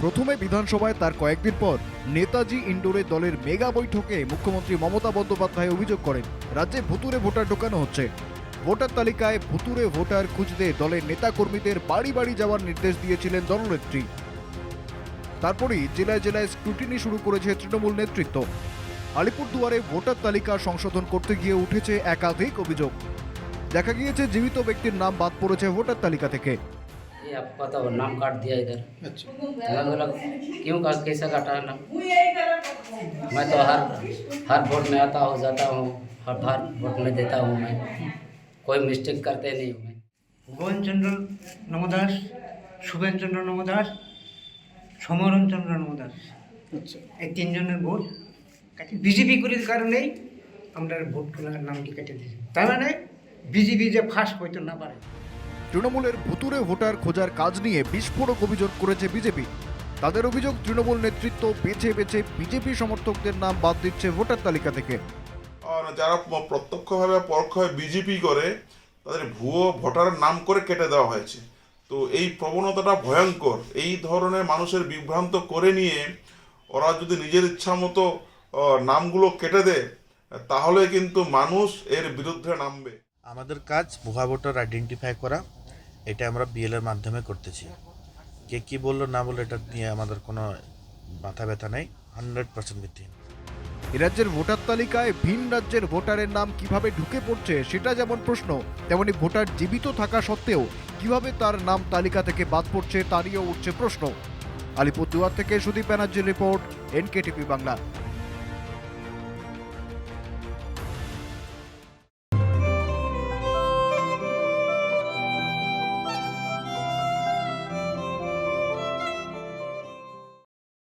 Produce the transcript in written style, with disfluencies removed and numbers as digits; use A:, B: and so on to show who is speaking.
A: প্রথমে বিধানসভায় তার কয়েকদিন পর নেতাজি ইন্ডোরে দলের মেগা বৈঠকে মুখ্যমন্ত্রী মমতা বন্দ্যোপাধ্যায় অভিযোগ করেন রাজ্যে ভুতুরে ভোটার ঢোকানো হচ্ছে। ভোটার তালিকায় ভুতুরে ভোটার খুঁজতে দলের নেতাকর্মীদের বাড়ি বাড়ি যাওয়ার নির্দেশ দিয়েছিলেন দলনেত্রী। তারপরই জেলায় জেলায় স্ক্রুটিনি শুরু করেছে তৃণমূল নেতৃত্ব। আলিপুরদুয়ারে ভোটার তালিকা সংশোধন করতে গিয়ে উঠেছে একাধিক অভিযোগ। দেখা গিয়েছে জীবিত ব্যক্তির নাম বাদ পড়েছে ভোটার তালিকা থেকে।
B: ये आपका तो नाम काट दिया इधर।
C: अच्छा,
B: मैं बोला क्यों कैसा काटा नाम? मैं तो हर वोट में आता हूँ, जाता हूँ, हर वोट में देता हूँ मैं, कोई मिस्टेक करते नहीं हूँ मैं।
D: ভুবনচন্দ্র নমদাস, শুভেনচন্দ্র নমদাস, সমরণচন্দ্র নমদাস,
C: अच्छा।
D: এই তিনজনের ভোট কাটে বিজেপি করার কারণেই আমরা ভোট তোলার নামটি কেটে দিয়েছি। তার মানে বিজেপি যে ফাঁস হইতে না পারে।
A: তৃণমূলের ভুতুরে ভোটার খোঁজার কাজ নিয়ে বিস্ফোরক অভিযোগ করেছে বিজেপি। তাদের অভিযোগ তৃণমূল নেতৃত্ব বেছে বেছে বিজেপি সমর্থকদের নাম বাদ দিচ্ছে ভোটার তালিকা থেকে।
E: আর যারা প্রত্যক্ষভাবে পরোক্ষভাবে বিজেপি করে তাদের ভুয়ো ভোটারের নাম করে কেটে দেওয়া হয়েছে। তো এই প্রবণতাটা ভয়ঙ্কর। এই ধরনের মানুষের বিভ্রান্ত করে নিয়ে ওরা যদি নিজের ইচ্ছা মতো নামগুলো কেটে দেয় তাহলে কিন্তু মানুষ এর বিরুদ্ধে নামবে।
F: আমাদের কাজ ভুয়া ভোটার আইডেন্টিফাই করা, এটা আমরা বিএলের মাধ্যমে করতেছি। কে কী বললো না বললো এটা নিয়ে আমাদের কোনো মাথা ব্যথা নেই, 100% ভিত্তিহীন।
A: রাজ্যের ভোটার তালিকায় ভিন রাজ্যের ভোটারের নাম কিভাবে ঢুকে পড়ছে সেটা যেমন প্রশ্ন, তেমনি ভোটার জীবিত থাকা সত্ত্বেও কিভাবে তার নাম তালিকা থেকে বাদ পড়ছে তা নিয়েও উঠছে প্রশ্ন। আলিপুরদুয়ার থেকে সুদীপ ব্যানার্জির রিপোর্ট, এনকেটিভি বাংলা।